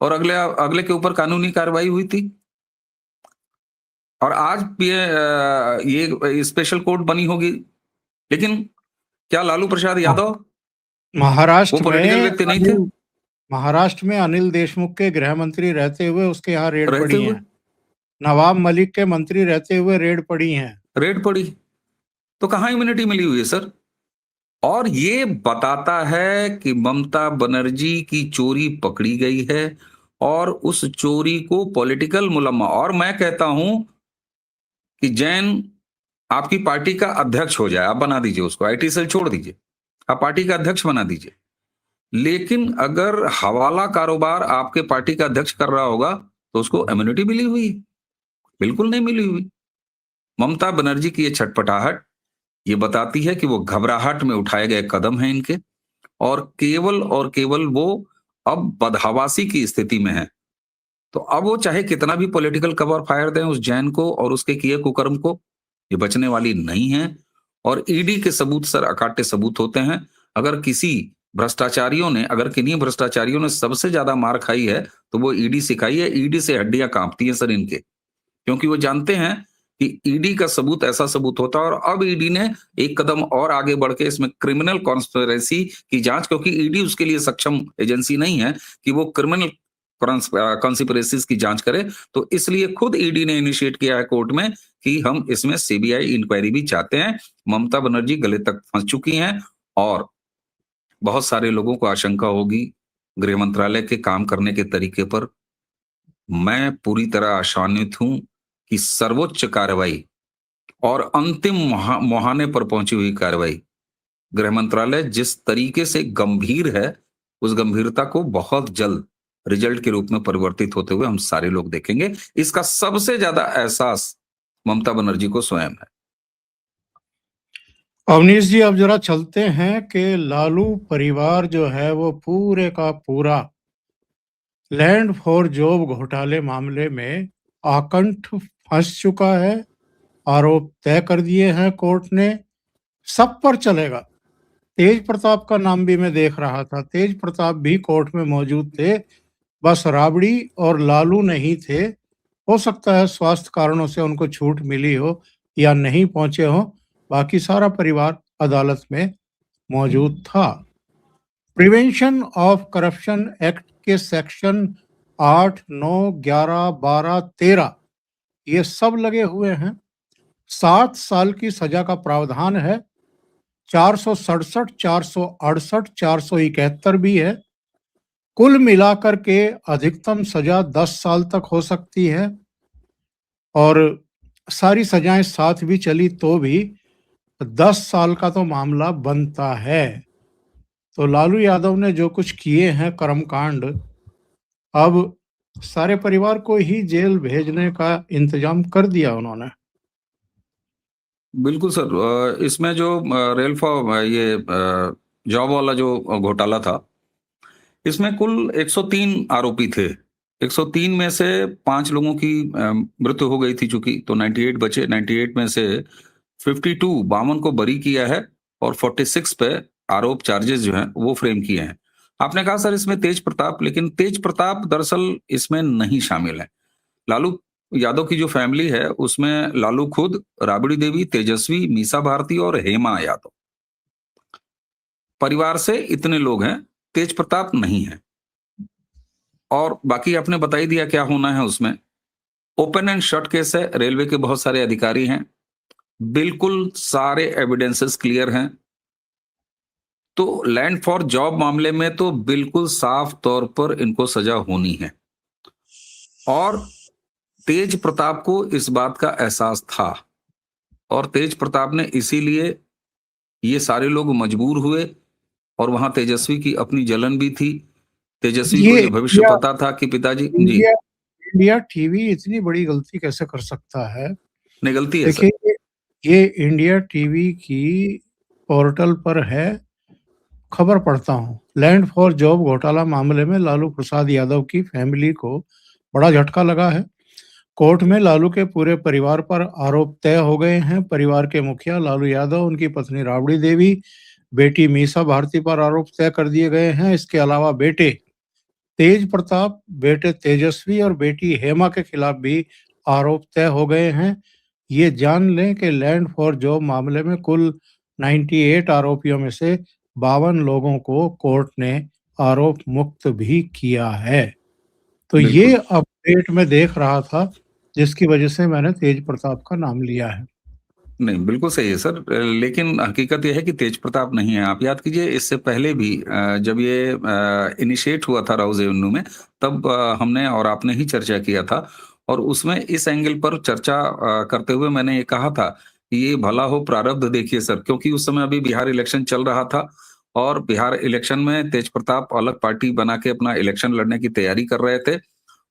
और अगले के ऊपर कानूनी कार्रवाई हुई थी। और आज ये स्पेशल कोर्ट बनी होगी, लेकिन क्या लालू प्रसाद यादव वो पॉलिटिकल व्यक्ति नहीं थे? महाराष्ट्र में अनिल देशमुख के गृह मंत्री रहते हुए उसके यहाँ रेड पड़ी है। नवाब मलिक के मंत्री रहते हुए रेड पड़ी हैं। रेड पड़ी तो कहां इम्यूनिटी मिली हुई है सर? और ये बताता है कि ममता बनर्जी की चोरी पकड़ी गई है और उस चोरी को पॉलिटिकल मुलम्मा, और मैं कहता हूं कि जैन आपकी पार्टी का अध्यक्ष हो जाए, आप बना दीजिए उसको, IT सेल छोड़ दीजिए, आप पार्टी का अध्यक्ष बना दीजिए। लेकिन अगर हवाला कारोबार आपके पार्टी का अध्यक्ष कर रहा होगा तो उसको इम्यूनिटी मिली हुई? बिल्कुल नहीं मिली हुई। ममता बनर्जी की ये छटपटाहट ये बताती है कि वो घबराहट में उठाए गए कदम हैं इनके, और केवल वो अब बदहवासी की स्थिति में है। तो अब वो चाहे कितना भी पॉलिटिकल कवर फायर दें उस जैन को और उसके किए कुकर्म को, ये बचने वाली नहीं है। और ED के सबूत सर अकाट्य सबूत होते हैं। अगर किसी भ्रष्टाचारियों ने, अगर किन्हीं भ्रष्टाचारियों ने सबसे ज्यादा मार खाई है तो वो ईडी से खाई है। ईडी से हड्डियां कांपती हैं सर इनके, क्योंकि वो जानते हैं कि ईडी का सबूत ऐसा सबूत होता है। और अब ईडी ने एक कदम और आगे बढ़ के इसमें क्रिमिनल कॉन्स्पिरेसी की जांच, क्योंकि ईडी उसके लिए सक्षम एजेंसी नहीं है कि वो क्रिमिनल कॉन्स्पिरेसीज की जांच करे, तो इसलिए खुद ईडी ने इनिशिएट किया है कोर्ट में कि हम इसमें सीबीआई इंक्वायरी भी चाहते हैं। ममता बनर्जी गले तक फंस चुकी हैं और बहुत सारे लोगों को आशंका होगी गृह मंत्रालय के काम करने के तरीके पर। मैं पूरी तरह आशान्वित हूं कि सर्वोच्च कार्रवाई और अंतिम मुहाने पर पहुंची हुई कार्रवाई, गृह मंत्रालय जिस तरीके से गंभीर है, उस गंभीरता को बहुत जल्द रिजल्ट के रूप में परिवर्तित होते हुए हम सारे लोग देखेंगे। इसका सबसे ज्यादा एहसास ममता बनर्जी को स्वयं है। अवनीश जी, अब जरा चलते हैं कि लालू परिवार जो है वो पूरे का पूरा लैंड फॉर जॉब घोटाले मामले में आकंठ फंस चुका है। आरोप तय कर दिए हैं कोर्ट ने, सब पर चलेगा। तेज प्रताप का नाम भी मैं देख रहा था, तेज प्रताप भी कोर्ट में मौजूद थे, बस राबड़ी और लालू नहीं थे। हो सकता है स्वास्थ्य कारणों से उनको छूट मिली हो या नहीं पहुंचे हो, बाकी सारा परिवार अदालत में मौजूद था। प्रिवेंशन ऑफ करप्शन एक्ट के सेक्शन 8, 9, 11, 12, 13 ये सब लगे हुए हैं। 7 साल की सजा का प्रावधान है। 467, 468, 471 भी है। कुल मिलाकर के अधिकतम सजा 10 साल तक हो सकती है, और सारी सजाएं साथ भी चली तो भी 10 साल का तो मामला बनता है। तो लालू यादव ने जो कुछ किए हैं कर्मकांड, अब सारे परिवार को ही जेल भेजने का इंतजाम कर दिया उन्होंने। बिल्कुल सर, इसमें जो रेल फॉर ये जॉब वाला जो घोटाला था, इसमें कुल 103 आरोपी थे। 103 में से 5 लोगों की मृत्यु हो गई थी चूंकि, तो 98 बचे। 98 में से 52 को बरी किया है और 46 पे आरोप चार्जेस जो हैं वो फ्रेम किए हैं। आपने कहा सर इसमें तेज प्रताप, लेकिन तेज प्रताप दरअसल इसमें नहीं शामिल है। लालू यादव की जो फैमिली है उसमें लालू खुद, राबड़ी देवी, तेजस्वी, मीसा भारती और हेमा यादव, परिवार से इतने लोग हैं। तेज प्रताप नहीं है। और बाकी आपने बता ही दिया क्या होना है उसमें। ओपन एंड शट केस है, रेलवे के बहुत सारे अधिकारी हैं, बिल्कुल सारे एविडेंसेस क्लियर हैं। तो लैंड फॉर जॉब मामले में तो बिल्कुल साफ तौर पर इनको सजा होनी है। और तेज प्रताप को इस बात का एहसास था और तेज प्रताप ने इसीलिए, ये सारे लोग मजबूर हुए। और वहां तेजस्वी की अपनी जलन भी थी। तेजस्वी को ये भविष्य पता था कि पिताजी जी, इंडिया टीवी इतनी बड़ी गलती कैसे कर सकता है? नहीं गलती है। देखिए, ये इंडिया टीवी की पोर्टल पर है, खबर पढ़ता हूँ। लैंड फॉर जॉब घोटाला मामले में लालू प्रसाद यादव की फैमिली को बड़ा झटका लगा है। कोर्ट में लालू के पूरे परिवार पर आरोप तय हो गए हैं। परिवार के मुखिया लालू यादव, उनकी पत्नी राबड़ी देवी, बेटी मीसा भारती पर आरोप तय कर दिए गए हैं। इसके अलावा बेटे तेज प्रताप, बेटे तेजस्वी और बेटी हेमा के खिलाफ भी आरोप तय हो गए हैं। ये जान लें कि लैंड फॉर जॉब मामले में कुल 98 आरोपियों में से 52 लोगों को कोर्ट ने आरोप मुक्त भी किया है। तो ये अपडेट मैं देख रहा था, जिसकी वजह से मैंने तेज प्रताप का नाम लिया है। नहीं, बिल्कुल सही है सर, लेकिन हकीकत यह है कि तेज प्रताप नहीं है। आप याद कीजिए, इससे पहले भी जब ये इनिशिएट हुआ था राउज एवेन्यू में, तब हमने और आपने ही चर्चा किया था। और उसमें इस एंगल पर चर्चा करते हुए मैंने ये कहा था कि ये भला हो प्रारब्ध देखिए सर, क्योंकि उस समय अभी बिहार इलेक्शन चल रहा था और बिहार इलेक्शन में तेज प्रताप अलग पार्टी बना के अपना इलेक्शन लड़ने की तैयारी कर रहे थे।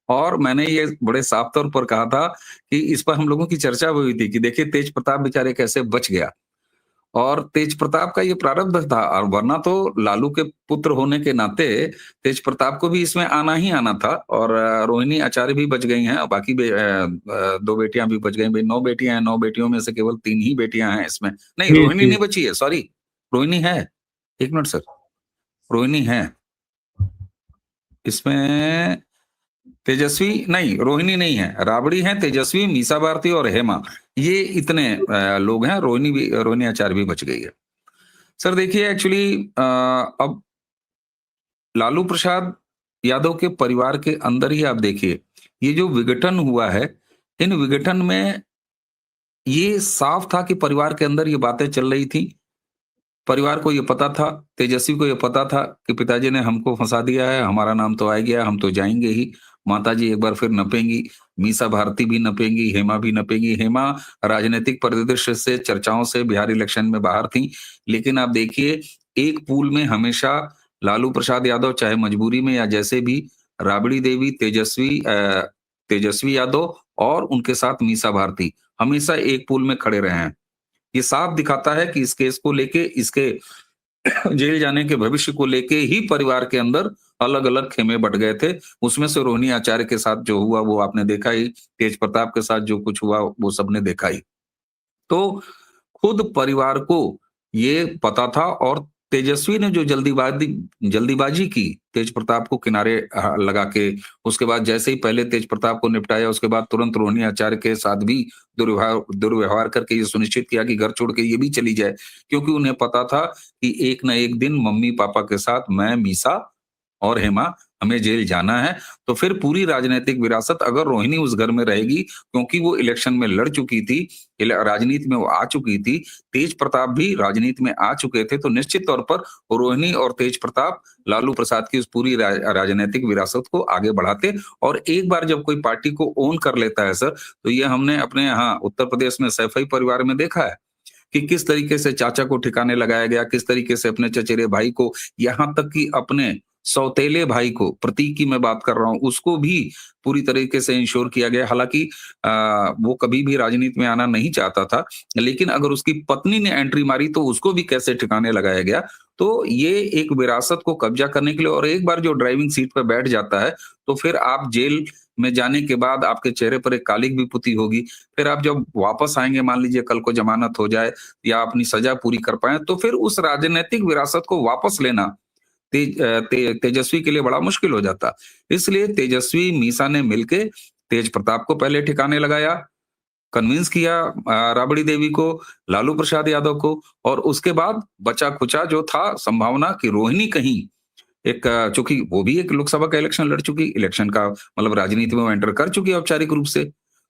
और मैंने ये बड़े साफ तौर पर कहा था कि इस पर हम लोगों की चर्चा हुई थी कि देखिए तेज प्रताप बेचारे कैसे बच गया। और तेज प्रताप का ये प्रारब्ध था, और वरना तो लालू के पुत्र होने के नाते तेज प्रताप को भी इसमें आना ही आना था। और रोहिणी आचार्य भी बच गई हैं और बाकी 2 बेटियां भी बच गई। 9 बेटियां हैं, 9 बेटियों में से केवल 3 ही बेटियां हैं इसमें। नहीं, रोहिणी नहीं बची है, सॉरी, रोहिणी है। 1 मिनट सर, रोहिणी है इसमें, तेजस्वी नहीं, रोहिणी नहीं है, राबड़ी है, तेजस्वी, मीसा भारती और हेमा, ये इतने लोग हैं। रोहिणी आचार्य भी बच गई है। सर देखिए एक्चुअली अब लालू प्रसाद यादव के परिवार के अंदर ही आप देखिए ये जो विघटन हुआ है, इन विघटन में ये साफ था कि परिवार के अंदर ये बातें चल रही थी। परिवार को ये पता था, तेजस्वी को ये पता था कि पिताजी ने हमको फंसा दिया है, हमारा नाम तो आ गया, हम तो जाएंगे ही। माताजी एक बार फिर नपेंगी, मीसा भारती भी नपेंगी, हेमा भी नपेंगी। हेमा राजनीतिक परिदृश्य से, चर्चाओं से बिहार इलेक्शन में बाहर थी, लेकिन आप देखिए एक पूल में हमेशा लालू प्रसाद यादव, चाहे मजबूरी में या जैसे भी, राबड़ी देवी, तेजस्वी यादव और उनके साथ मीसा भारती हमेशा एक पूल में खड़े रहे हैं। ये साफ दिखाता है कि इस केस को लेके, इसके जेल जाने के भविष्य को लेके ही परिवार के अंदर अलग अलग खेमे बट गए थे। उसमें से रोहिणी आचार्य के साथ जो हुआ वो आपने देखा ही, तेज प्रताप के साथ जो कुछ हुआ वो सबने देखा ही। तो खुद परिवार को ये पता था, और तेजस्वी ने जो जल्दीबाजी की, तेज प्रताप को किनारे लगा के, उसके बाद जैसे ही पहले तेज प्रताप को निपटाया, उसके बाद तुरंत रोहिणी आचार्य के साथ भी दुर्व्यवहार करके ये सुनिश्चित किया कि घर छोड़ के ये भी चली जाए, क्योंकि उन्हें पता था कि एक न एक दिन मम्मी पापा के साथ मैं, मीसा और हेमा, हमें जेल जाना है। तो फिर पूरी राजनीतिक विरासत अगर रोहिणी उस घर में रहेगी, क्योंकि वो इलेक्शन में लड़ चुकी थी, राजनीति में वो आ चुकी थी, तेज प्रताप भी राजनीति में आ चुके थे, तो निश्चित तौर पर रोहिणी और तेज प्रताप लालू प्रसाद की उस पूरी राजनीतिक विरासत को आगे बढ़ाते। और एक बार जब कोई पार्टी को ओन कर लेता है सर, तो ये हमने अपने यहाँ उत्तर प्रदेश में सैफई परिवार में देखा है कि किस तरीके से चाचा को ठिकाने लगाया गया, किस तरीके से अपने चचेरे भाई को, यहाँ तक कि अपने सौतेले भाई को, प्रतीक की मैं बात कर रहा हूं, उसको भी पूरी तरीके से इंश्योर किया गया। हालांकि वो कभी भी राजनीति में आना नहीं चाहता था, लेकिन अगर उसकी पत्नी ने एंट्री मारी तो उसको भी कैसे ठिकाने लगाया गया। तो ये एक विरासत को कब्जा करने के लिए, और एक बार जो ड्राइविंग सीट पर बैठ जाता है तो फिर आप जेल में जाने के बाद आपके चेहरे पर एक कालिक भी पुती होगी। फिर आप जब वापस आएंगे, मान लीजिए कल को जमानत हो जाए या अपनी सजा पूरी कर पाए, तो फिर उस राजनीतिक विरासत को वापस लेना तेजस्वी के लिए बड़ा मुश्किल हो जाता। इसलिए तेजस्वी मीसा ने मिलके तेज प्रताप को पहले ठिकाने लगाया, कन्विंस किया राबड़ी देवी को, लालू प्रसाद यादव को, और उसके बाद बचा खुचा जो था संभावना कि रोहिणी कहीं एक, चूंकि वो भी एक लोकसभा का इलेक्शन लड़ चुकी, इलेक्शन का मतलब राजनीति में एंटर कर चुकी औपचारिक रूप से,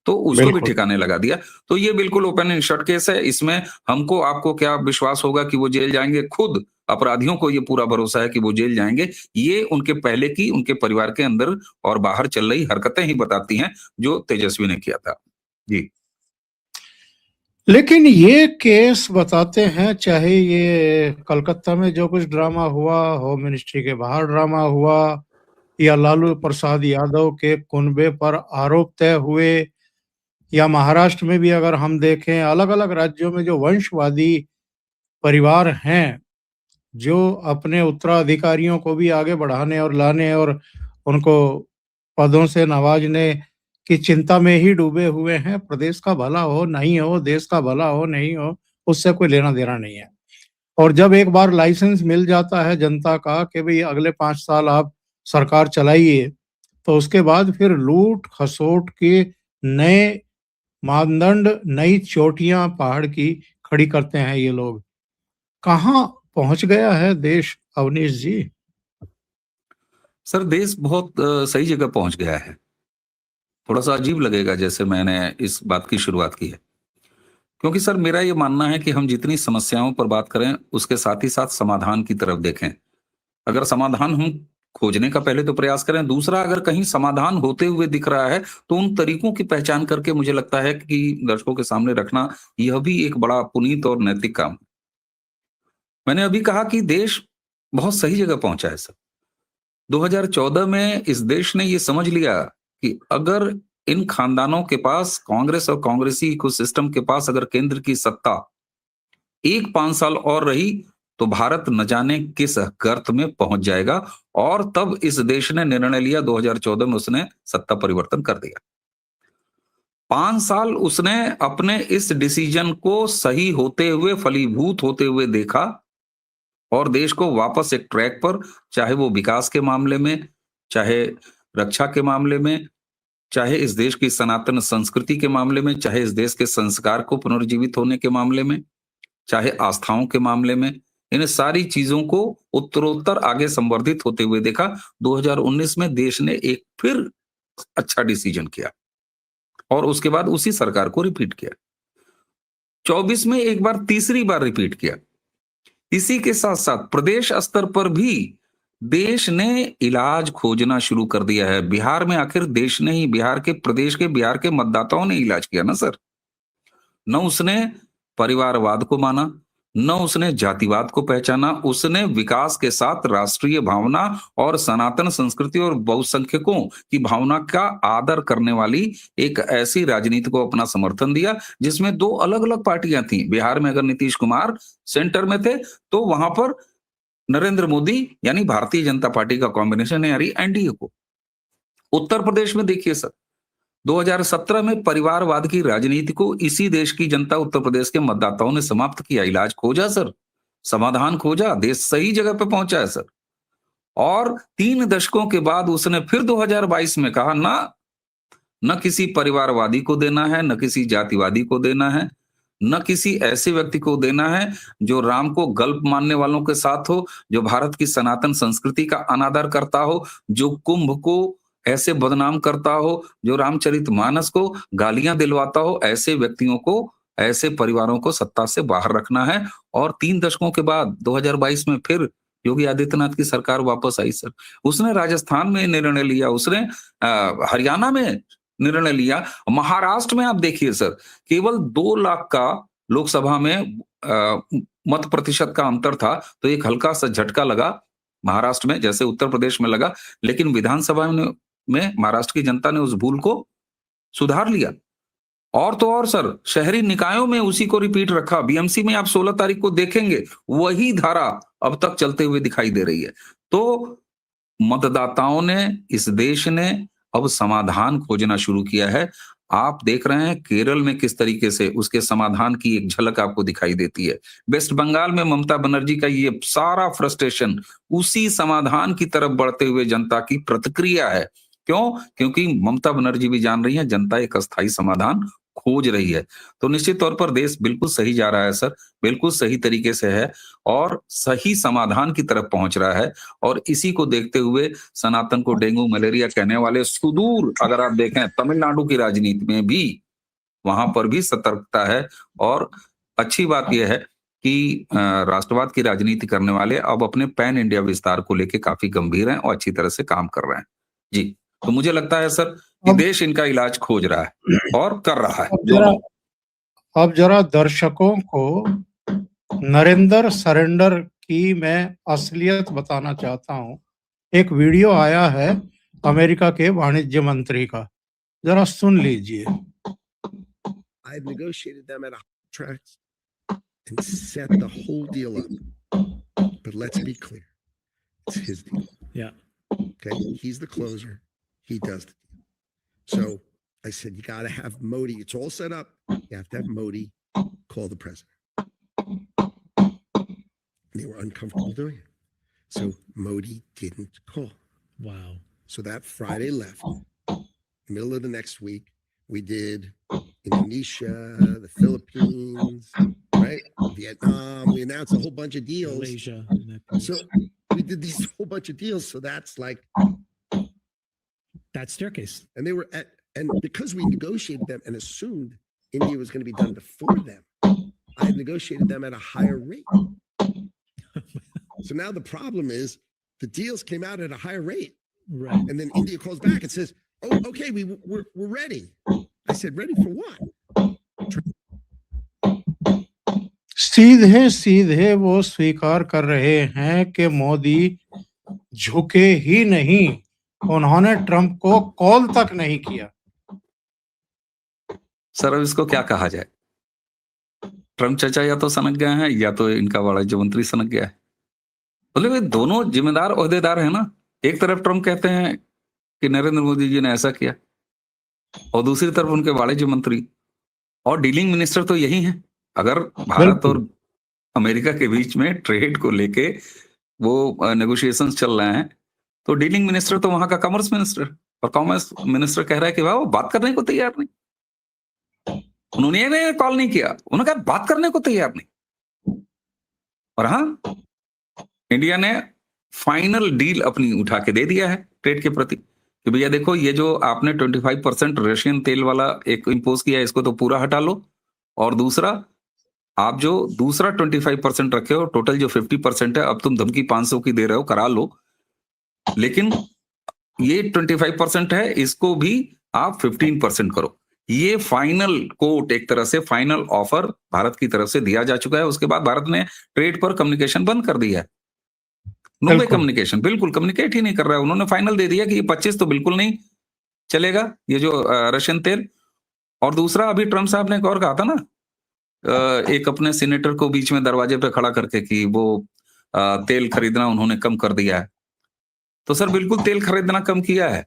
तो उसको भी ठिकाने लगा दिया। तो ये बिल्कुल ओपन एंड शट केस है। इसमें हमको आपको क्या विश्वास होगा कि वो जेल जाएंगे? खुद अपराधियों को ये पूरा भरोसा है कि वो जेल जाएंगे। ये उनके पहले की, उनके परिवार के अंदर और बाहर चल रही हरकतें ही बताती हैं जो तेजस्वी ने किया था। जी। लेकिन ये केस बताते हैं, चाहे ये कलकत्ता में जो कुछ ड्रामा हुआ, होम मिनिस्ट्री के बाहर ड्रामा हुआ, या लालू प्रसाद यादव के कुनबे पर आरोप तय हुए, या महाराष्ट्र में भी अगर हम देखें, अलग अलग राज्यों में जो वंशवादी परिवार हैं, जो अपने उत्तराधिकारियों को भी आगे बढ़ाने और लाने और उनको पदों से नवाजने की चिंता में ही डूबे हुए हैं। प्रदेश का भला हो नहीं हो, देश का भला हो नहीं हो, उससे कोई लेना देना नहीं है। और जब एक बार लाइसेंस मिल जाता है जनता का कि भाई अगले 5 साल आप सरकार चलाइए, तो उसके बाद फिर लूट खसोट के नए मानदंड, नई चोटियां पहाड़ की खड़ी करते हैं ये लोग। कहाँ पहुंच गया है देश, अवनीश जी? सर देश बहुत सही जगह पहुंच गया है। थोड़ा सा अजीब लगेगा जैसे मैंने इस बात की शुरुआत की है, क्योंकि सर मेरा ये मानना है कि हम जितनी समस्याओं पर बात करें उसके साथ ही साथ समाधान की तरफ देखें। अगर समाधान हम खोजने का पहले तो प्रयास करें, दूसरा अगर कहीं समाधान होते हुए दिख रहा है तो उन तरीकों की पहचान करके मुझे लगता है कि दर्शकों के सामने रखना यह भी एक बड़ा पुनीत और नैतिक काम है। मैंने अभी कहा कि देश बहुत सही जगह पहुंचा है सर। 2014 में इस देश ने ये समझ लिया कि अगर इन खानदानों के पास, कांग्रेस और कांग्रेसी इकोसिस्टम के पास अगर केंद्र की सत्ता 5 साल और रही तो भारत न जाने किस गर्त में पहुंच जाएगा। और तब इस देश ने निर्णय लिया, 2014 में उसने सत्ता परिवर्तन कर दिया। 5 साल उसने अपने इस डिसीजन को सही होते हुए, फलीभूत होते हुए देखा, और देश को वापस एक ट्रैक पर, चाहे वो विकास के मामले में, चाहे रक्षा के मामले में, चाहे इस देश की सनातन संस्कृति के मामले में, चाहे इस देश के संस्कार को पुनर्जीवित होने के मामले में, चाहे आस्थाओं के मामले में, इन सारी चीजों को उत्तरोत्तर आगे संवर्धित होते हुए देखा। 2019 में देश ने एक फिर अच्छा डिसीजन किया और उसके बाद उसी सरकार को रिपीट किया। 24 में एक बार, तीसरी बार रिपीट किया। इसी के साथ साथ प्रदेश स्तर पर भी देश ने इलाज खोजना शुरू कर दिया है। बिहार में आखिर देश ने ही, बिहार के मतदाताओं ने इलाज किया ना सर। न उसने परिवारवाद को माना, न उसने जातिवाद को पहचाना, उसने विकास के साथ राष्ट्रीय भावना और सनातन संस्कृति और बहुसंख्यकों की भावना का आदर करने वाली एक ऐसी राजनीति को अपना समर्थन दिया जिसमें दो अलग अलग पार्टियां थी। बिहार में अगर नीतीश कुमार सेंटर में थे तो वहां पर नरेंद्र मोदी यानी भारतीय जनता पार्टी का कॉम्बिनेशन है, यानी एनडीए को। उत्तर प्रदेश में देखिए सर, 2017 में परिवारवाद की राजनीति को इसी देश की जनता, उत्तर प्रदेश के मतदाताओं ने समाप्त किया। इलाज खोजा सर, समाधान खोजा, देश सही जगह पे पहुंचा है सर। और 3 दशकों के बाद उसने फिर 2022 में कहा न किसी परिवारवादी को देना है, न किसी जातिवादी को देना है, न किसी ऐसे व्यक्ति को देना है जो राम को गल्प मानने वालों के साथ हो, जो भारत की सनातन संस्कृति का अनादर करता हो, जो कुंभ को ऐसे बदनाम करता हो, जो रामचरितमानस को गालियां दिलवाता हो। ऐसे व्यक्तियों को, ऐसे परिवारों को सत्ता से बाहर रखना है। और 3 दशकों के बाद 2022 में फिर योगी आदित्यनाथ की सरकार वापस आई सर। उसने राजस्थान में निर्णय लिया, उसने हरियाणा में निर्णय लिया, महाराष्ट्र में आप देखिए सर, केवल 2 लाख का लोकसभा में मत प्रतिशत का अंतर था, तो एक हल्का सा झटका लगा महाराष्ट्र में, जैसे उत्तर प्रदेश में लगा। लेकिन विधानसभा में महाराष्ट्र की जनता ने उस भूल को सुधार लिया। और तो और सर, शहरी निकायों में उसी को रिपीट रखा। बीएमसी में आप 16 तारीख को देखेंगे वही धारा अब तक चलते हुए दिखाई दे रही है। तो मतदाताओं ने, इस देश ने अब समाधान खोजना शुरू किया है। आप देख रहे हैं केरल में किस तरीके से उसके समाधान की एक झलक आपको दिखाई देती है। वेस्ट बंगाल में ममता बनर्जी का ये सारा फ्रस्ट्रेशन उसी समाधान की तरफ बढ़ते हुए जनता की प्रतिक्रिया है। क्यों? क्योंकि ममता बनर्जी भी जान रही है जनता एक अस्थायी समाधान खोज रही है। तो निश्चित तौर पर देश बिल्कुल सही जा रहा है सर, बिल्कुल सही तरीके से है और सही समाधान की तरफ पहुंच रहा है। और इसी को देखते हुए सनातन को डेंगू मलेरिया कहने वाले सुदूर, अगर आप देखें तमिलनाडु की राजनीति में भी, वहां पर भी सतर्कता है। और अच्छी बात यह है कि राष्ट्रवाद की राजनीति करने वाले अब अपने पैन इंडिया विस्तार को लेकर काफी गंभीर हैं और अच्छी तरह से काम कर रहे हैं जी। तो मुझे लगता है सर कि देश इनका इलाज खोज रहा है और कर रहा है। अब जरा दर्शकों को नरेंद्र सरेंडर की मैं असलियत बताना चाहता हूं। एक वीडियो आया है अमेरिका के वाणिज्य मंत्री का, जरा सुन लीजिए। I've negotiated them at a contract and set the whole deal up. But let's be clear, it's his deal. Yeah. Okay, he's the closer. He does the deal. So I said, you got to have Modi. It's all set up. You have to have Modi call the president. They were uncomfortable doing it. So Modi didn't call. Wow. So that Friday left. Middle of the next week, we did Indonesia, the Philippines, right? Vietnam. We announced a whole bunch of deals. Malaysia. So we did these whole bunch of deals. So that's like, That staircase. and they were at, and because we negotiated them and assumed India was going to be done before them, I had negotiated them at a higher rate. So now the problem is the deals came out at a higher rate. Right. And then India calls back and says, oh, okay, we're ready. I said, ready for what? सीधे सीधे वो स्वीकार कर रहे हैं कि मोदी झुके ही नहीं, उन्होंने ट्रंप को कॉल तक नहीं किया। सर अब इसको क्या कहा जाए? ट्रंप चाचा या तो सनक गए हैं या तो इनका वाणिज्य मंत्री सनक गया है। बोले वे दोनों जिम्मेदार ओहदेदार है ना। एक तरफ ट्रंप कहते हैं कि नरेंद्र मोदी जी ने ऐसा किया और दूसरी तरफ उनके वाणिज्य मंत्री और डीलिंग मिनिस्टर तो यही है। अगर भारत और अमेरिका के बीच में ट्रेड को लेके वो नेगोशिएशंस चल रहे हैं, तो डीलिंग मिनिस्टर तो वहां का कॉमर्स मिनिस्टर और कॉमर्स मिनिस्टर कह रहा है कि वाह वो बात करने को तैयार नहीं। उन्होंने ये कॉल नहीं किया, उन्होंने कहा बात करने को तैयार नहीं। और हाँ, इंडिया ने फाइनल डील अपनी उठा के दे दिया है ट्रेड के प्रति कि भैया देखो, ये जो आपने 25% रशियन तेल वाला एक इंपोज किया है, इसको तो पूरा हटा लो, और दूसरा आप जो दूसरा 25% रखे हो, टोटल जो 50% है, अब तुम धमकी 500 की दे रहे हो, करा लो, लेकिन ये 25% है, इसको भी आप 15% करो। ये फाइनल कोट, एक तरह से फाइनल ऑफर भारत की तरफ से दिया जा चुका है। उसके बाद भारत ने ट्रेड पर कम्युनिकेशन बंद कर दिया है। नो वे कम्युनिकेशन, बिल्कुल कम्युनिकेट ही नहीं कर रहा है। उन्होंने फाइनल दे दिया कि ये 25 तो बिल्कुल नहीं चलेगा, ये जो रशियन तेल। और दूसरा, अभी ट्रम्प साहब ने एक और कहा था ना, एक अपने सीनेटर को बीच में दरवाजे पे खड़ा करके कि वो तेल खरीदना उन्होंने कम कर दिया है। तो सर बिल्कुल तेल खरीदना कम किया है,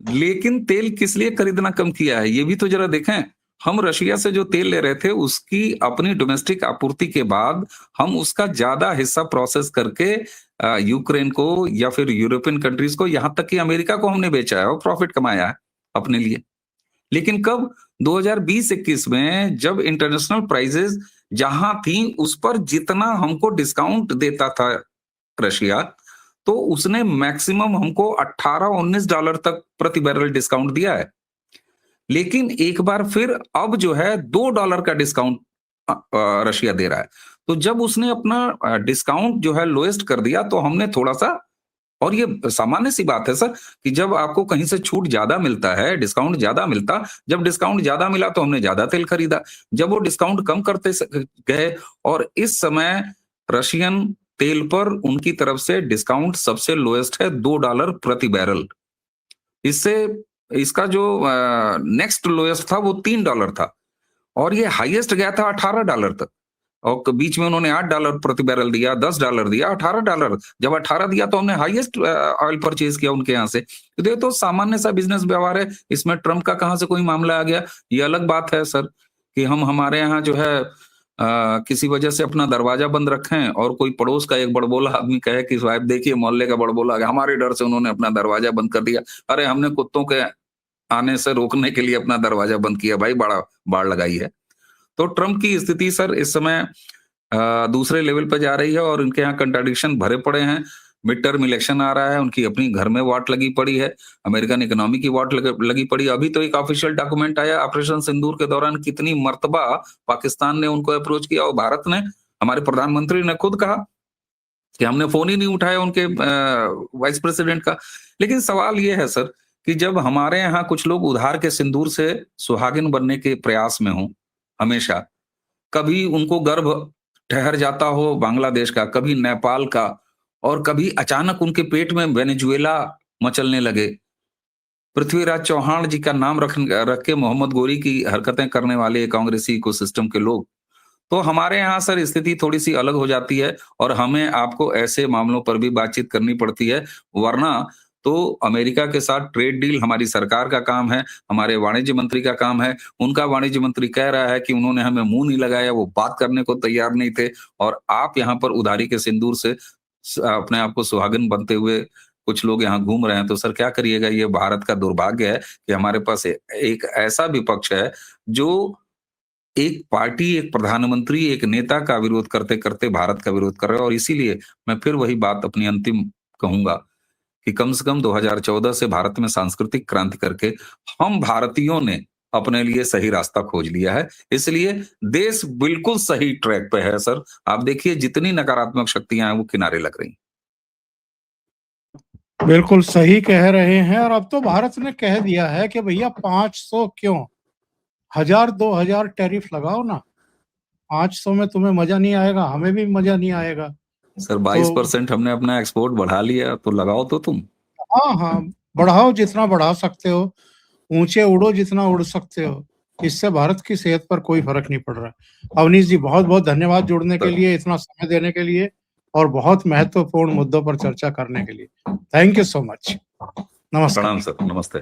लेकिन तेल किस लिए खरीदना कम किया है ये भी तो जरा देखें। हम रशिया से जो तेल ले रहे थे, उसकी अपनी डोमेस्टिक आपूर्ति के बाद हम उसका ज्यादा हिस्सा प्रोसेस करके यूक्रेन को या फिर यूरोपियन कंट्रीज को, यहां तक कि अमेरिका को हमने बेचा है और प्रॉफिट कमाया है अपने लिए। लेकिन कब? 2020-21 में, जब इंटरनेशनल प्राइसेस जहां थी उस पर जितना हमको डिस्काउंट देता था रशिया, तो उसने मैक्सिमम हमको $18-19 तक प्रति बैरल डिस्काउंट दिया है। लेकिन एक बार फिर अब जो है $2 का डिस्काउंट रशिया दे रहा है। तो जब उसने अपना डिस्काउंट जो है लोएस्ट कर दिया, तो हमने थोड़ा सा, और ये सामान्य सी बात है सर कि जब आपको कहीं से छूट ज्यादा मिलता है, डिस्काउंट ज्यादा मिलता, जब डिस्काउंट ज्यादा मिला तो हमने ज्यादा तेल खरीदा। जब वो डिस्काउंट कम करते गए, और इस समय रशियन तेल पर उनकी तरफ से डिस्काउंट सबसे लोएस्ट है $2 प्रति बैरल। इससे इसका जो नेक्स्ट लोएस्ट था वो $3 था, और ये हाईएस्ट गया था $18 तक। और बीच में उन्होंने $8 प्रति बैरल दिया, $10 दिया, $18। जब 18 दिया तो हमने हाईएस्ट ऑयल परचेज किया उनके यहाँ से। तो ये तो सामान्य सा बिजनेस व्यवहार है, इसमें ट्रम्प का कहां से कोई मामला आ गया? ये अलग बात है सर कि हम हमारे यहाँ जो है किसी वजह से अपना दरवाजा बंद रखें, और कोई पड़ोस का एक बड़बोला आदमी कहे कि साहब देखिए मोहल्ले का बड़बोला, हमारे डर से उन्होंने अपना दरवाजा बंद कर दिया। अरे हमने कुत्तों के आने से रोकने के लिए अपना दरवाजा बंद किया भाई, बड़ा बाढ़ लगाई है। तो ट्रम्प की स्थिति सर इस समय दूसरे लेवल पर जा रही है, और उनके यहाँ कंट्राडिक्शन भरे पड़े हैं। मिड टर्म इलेक्शन आ रहा है, उनकी अपनी घर में वाट लगी पड़ी है, अमेरिकन इकोनॉमी की वाट लगी पड़ी। अभी तो एक ऑफिशियल डॉक्यूमेंट आया, ऑपरेशन सिंदूर के दौरान कितनी मर्तबा पाकिस्तान ने उनको अप्रोच किया, और भारत ने, हमारे प्रधानमंत्री ने खुद कहा कि हमने फोन ही नहीं उठाया उनके वाइस प्रेसिडेंट का। लेकिन सवाल ये है सर कि जब हमारे यहाँ कुछ लोग उधार के सिंदूर से सुहागिन बनने के प्रयास में हों, हमेशा कभी उनको गर्भ ठहर जाता हो बांग्लादेश का, कभी नेपाल का, और कभी अचानक उनके पेट में वेनेजुएला मचलने लगे, पृथ्वीराज चौहान जी का नाम रख के मोहम्मद गोरी की हरकतें करने वाले कांग्रेसी इकोसिस्टम के लोग, तो हमारे यहाँ सर स्थिति थोड़ी सी अलग हो जाती है, और हमें आपको ऐसे मामलों पर भी बातचीत करनी पड़ती है। वरना तो अमेरिका के साथ ट्रेड डील हमारी सरकार का काम है, हमारे वाणिज्य मंत्री का काम है। उनका वाणिज्य मंत्री कह रहा है कि उन्होंने हमें मुंह नहीं लगाया, वो बात करने को तैयार नहीं थे, और आप यहाँ पर उधारी के सिंदूर से अपने आप को सुहागिन बनते हुए कुछ लोग यहाँ घूम रहे हैं। तो सर क्या करिएगा? ये भारत का दुर्भाग्य है कि हमारे पास एक ऐसा विपक्ष है जो एक पार्टी, एक प्रधानमंत्री, एक नेता का विरोध करते करते भारत का विरोध कर रहे हैं। और इसीलिए मैं फिर वही बात अपनी अंतिम कहूंगा कि कम से कम 2014 से भारत में सांस्कृतिक क्रांति करके हम भारतीयों ने अपने लिए सही रास्ता खोज लिया है। इसलिए देश बिल्कुल सही ट्रैक पे है सर। आप देखिए जितनी नकारात्मक शक्तियां हैं वो किनारे लग रही। बिल्कुल सही कह रहे हैं। और अब तो भारत ने कह दिया है कि भैया 500 क्यों, 1000-2000 टैरिफ लगाओ ना, 500 में तुम्हें मजा नहीं आएगा, हमें भी मजा नहीं आएगा सर। 22% हमने अपना एक्सपोर्ट बढ़ा लिया, तो लगाओ तो तुम। हाँ हाँ, बढ़ाओ जितना बढ़ा सकते हो, ऊंचे उड़ो जितना उड़ सकते हो, इससे भारत की सेहत पर कोई फर्क नहीं पड़ रहा। अवनीश जी बहुत बहुत धन्यवाद जुड़ने के लिए, इतना समय देने के लिए, और बहुत महत्वपूर्ण मुद्दों पर चर्चा करने के लिए। Thank you so much. नमस्कार। प्रणाम सर, नमस्ते।